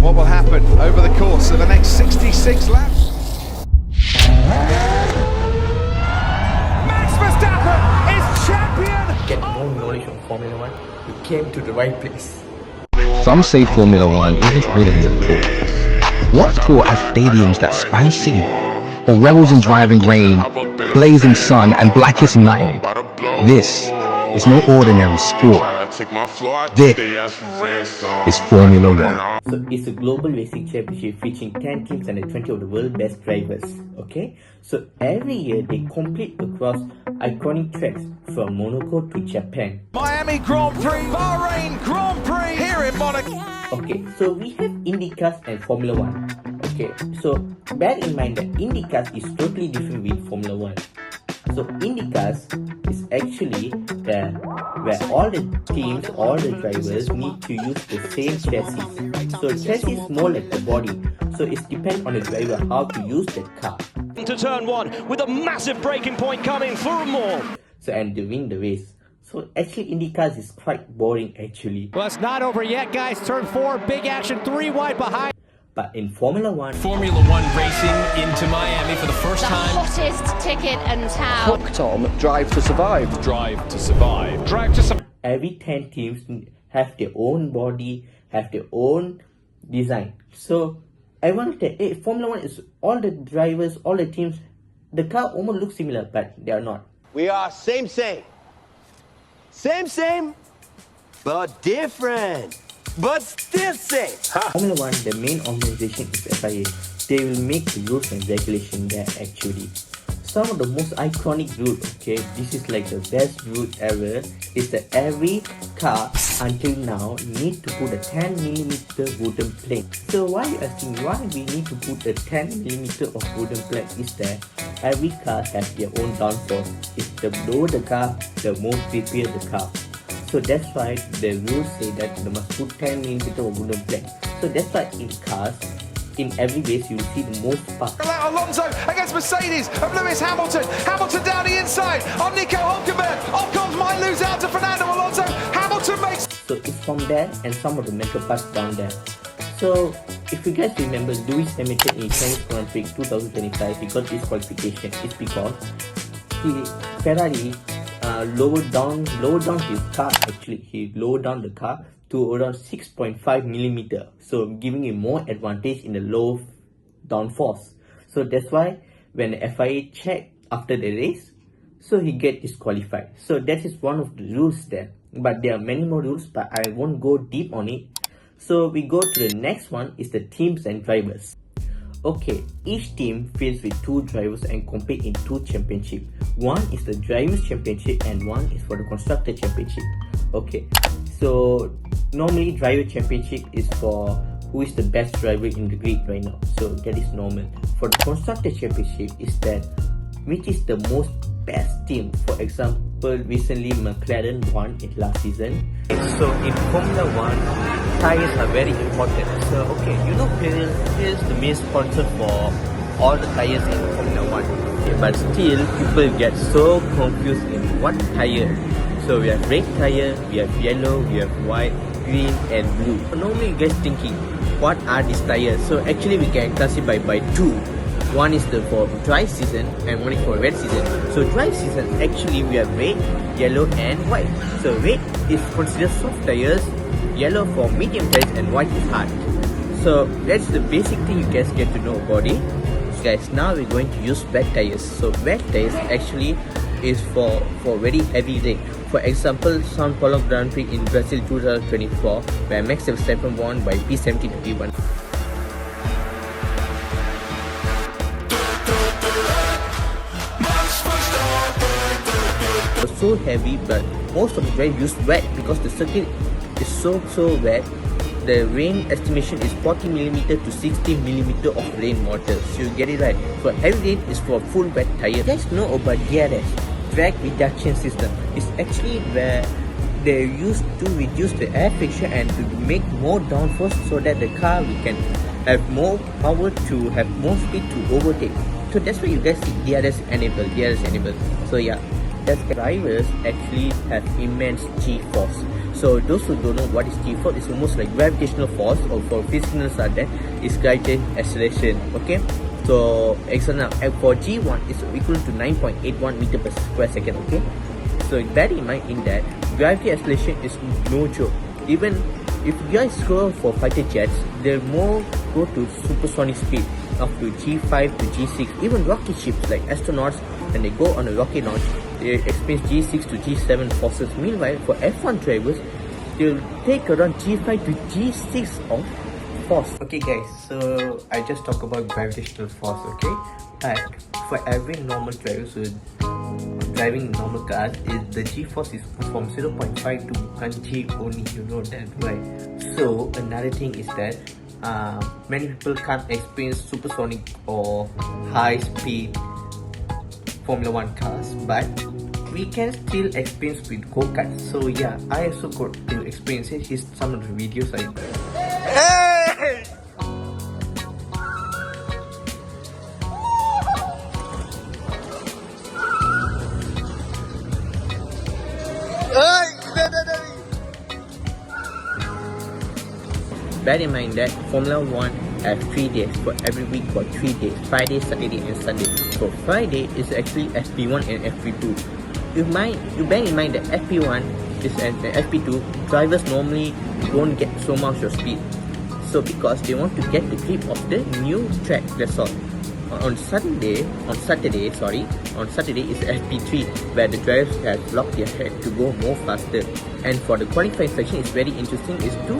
what will happen over the course of the next 66 laps. Max Verstappen is champion! Get more knowledge on Formula 1, you came to the right place. Some say Formula 1 isn't really a sport. What sport has stadiums that span sea, or revels in driving rain, blazing sun and blackest night? This is no ordinary sport. This is Formula 1. So it's a global racing championship featuring 10 teams and 20 of the world's best drivers. Okay, so every year they compete across iconic tracks from Monaco to Japan. Miami Grand Prix, Bahrain Grand Prix, here in Monaco. Okay, so we have IndyCars and Formula 1. Okay, so bear in mind that IndyCars is totally different with Formula 1. So IndyCars is actually where all the teams, all the drivers need to use the same chassis. So chassis is more like the body. So it depends on the driver how to use the car. To turn one with a massive braking point coming for more. So and to win the race. So actually IndyCars is quite boring actually. Well, it's not over yet, guys. Turn 4, big action, 3 wide behind. But in Formula 1, Formula 1 racing into Miami for the first time. The hottest ticket in town. Hooked on Drive to Survive. Drive to survive. Drive to survive. every 10 teams have their own body, have their own design. So I want to say, Formula 1 is all the drivers, all the teams, the car almost looks similar, but they are not. We are same, but different, but still same. Formula 1, the main organization is FIA. They will make the rules and regulations there actually. Some of the most iconic rules, okay, this is like the best rule ever, is that every car until now need to put a 10mm wooden plank. So why you asking why we need to put a 10mm of wooden plank is that every car has their own downforce. If the lower the car, the more prepare the car. So that's why the rules say that they must put 10mm of wooden plank. So that's why in cars, in every race you will see the most spark. Alonso against Mercedes of Lewis Hamilton. Hamilton down the inside on Nico Hülkenberg. Ocon might lose out to Fernando Alonso. Hamilton makes... So it's from there and some of the mental parts down there. So if you guys remember Lewis Hamilton in Chinese Grand Prix 2025, he got disqualification. It's because Ferrari lowered down his car actually. He lowered down the car to around 6.5mm, so giving him more advantage in the low downforce. So that's why when the FIA checked after the race, so he get disqualified. So that is one of the rules there. But there are many more rules, but I won't go deep on it. So we go to the next one is the teams and drivers. Okay, each team fills with 2 drivers and compete in 2 championships. One is the Drivers' Championship and one is for the Constructor Championship. Okay, so normally Driver Championship is for who is the best driver in the grid right now. So that is normal. For the Constructor Championship is that which is the most best team. For example, recently McLaren won it last season. So in Formula 1, tyres are very important. So okay, you know Pirelli is the main sponsor for all the tyres in Formula 1. Okay, but still people get so confused in what tyre. So we have red tyre, we have yellow, we have white, green and blue. So normally you guys thinking what are these tyres? So actually we can classify by 2. One is for dry season and one is for wet season. So dry season actually we have red, yellow and white. So red is considered soft tyres, yellow for medium tyres and white is hard. So that's the basic thing you guys get to know about it. Guys, now we're going to use wet tyres. So wet tyres actually is for very heavy rain. For example, Sao Paulo Grand Prix in Brazil 2024 where Max Verstappen won by P70 to P1. It was so heavy, but most of the drivers use wet because the circuit is so wet. The rain estimation is 40mm to 60mm of rainwater. So you get it right. So heavy rain is for full wet tire. You guys know about DRS, drag reduction system. It's actually where they used to reduce the air friction and to make more downforce so that the car can have more power to have more speed to overtake. So that's why you guys see DRS enabled. So yeah, that's drivers actually have immense G-force. So those who don't know what is G-force, it's almost like gravitational force, or for physicists are that is gravitational acceleration. Okay, so example for G1 is equal to 9.81 meter per square second. Okay, so bear in mind in that gravity acceleration is no joke. Even if you guys go for fighter jets, they more go to supersonic speed up to G5 to G6. Even rocket ships like astronauts, when they go on a rocket launch, they experience G6 to G7 forces. Meanwhile, for F1 drivers, they'll take around G5 to G6 of force. Okay guys, so I just talked about gravitational force, okay? But for every normal driver, so driving normal cars, the G-force is from 0.5 to 1 G only, you know that, right? So another thing is that many people can't experience supersonic or high speed Formula 1 cars, but we can still experience with go-karts. So yeah, I also got to experience it. Here's some of the videos I Hey! bear in mind that Formula 1 have 3 days. For every week for 3 days, Friday, Saturday and Sunday. So Friday is actually FP1 and FP2. You bear in mind that FP1 is and FP2 drivers normally don't get so much of speed. So because they want to get the grip of the new track, that's all. On Saturday is FP3, where the drivers have locked their head to go more faster. And for the qualifying section, it's very interesting, is to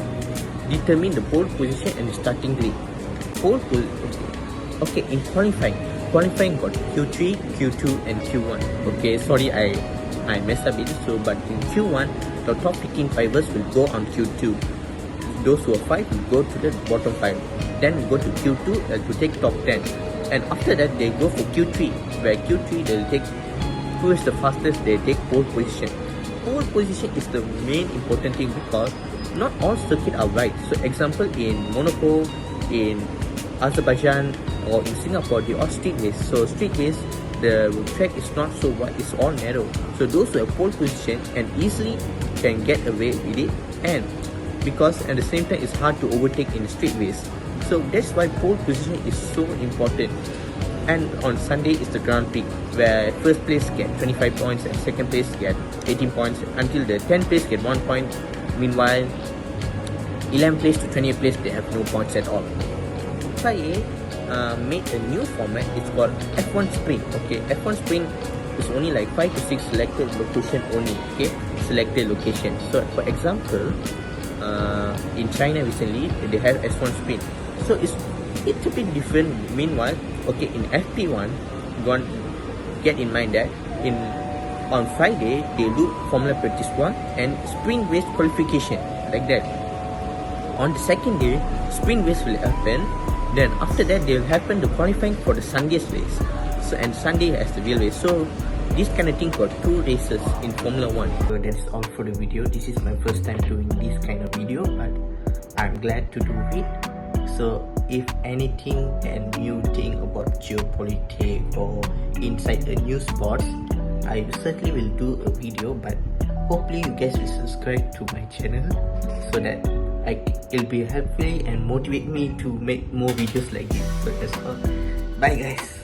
determine the pole position and the starting grid. Okay, in qualifying got Q3, Q2 and Q1. Okay, sorry I messed up it. So but in Q1, the top 15 drivers will go on Q2. Those who are 5 will go to the bottom 5. Then we go to Q2 to take top 10. And after that they go for Q3, where Q3 they'll take who is the fastest, they take pole position. Pole position is the main important thing because not all circuits are right. So example, in Monaco, in Azerbaijan or in Singapore, they are streetways. So streetways, the track is not so wide, it's all narrow. So those who have pole position and easily can get away with it, and because at the same time it's hard to overtake in streetways. So that's why pole position is so important. And on Sunday is the Grand Prix, where first place get 25 points and second place get 18 points until the 10th place get 1 point. Meanwhile, 11th place to 20th place, they have no points at all. FIA made a new format, it's called F1 Sprint. Okay, F1 Sprint is only like 5 to 6 selected location only. Okay, selected location. So for example, in China recently, they have F1 Sprint. So it's a bit different. Meanwhile, okay, in FP1, get in mind that on Friday they do Formula Practice 1 and sprint race qualification, like that. On the second day, sprint race will happen. Then after that, they will happen the qualifying for the Sunday's race. So and Sunday has the real race. So this kind of thing for 2 races in Formula 1. So that's all for the video. This is my first time doing this kind of video, but I'm glad to do it. So if anything and new thing about geopolitics or inside a new sports, I certainly will do a video, but hopefully you guys will subscribe to my channel so that it'll be helpful and motivate me to make more videos like this. So that's all. Bye guys.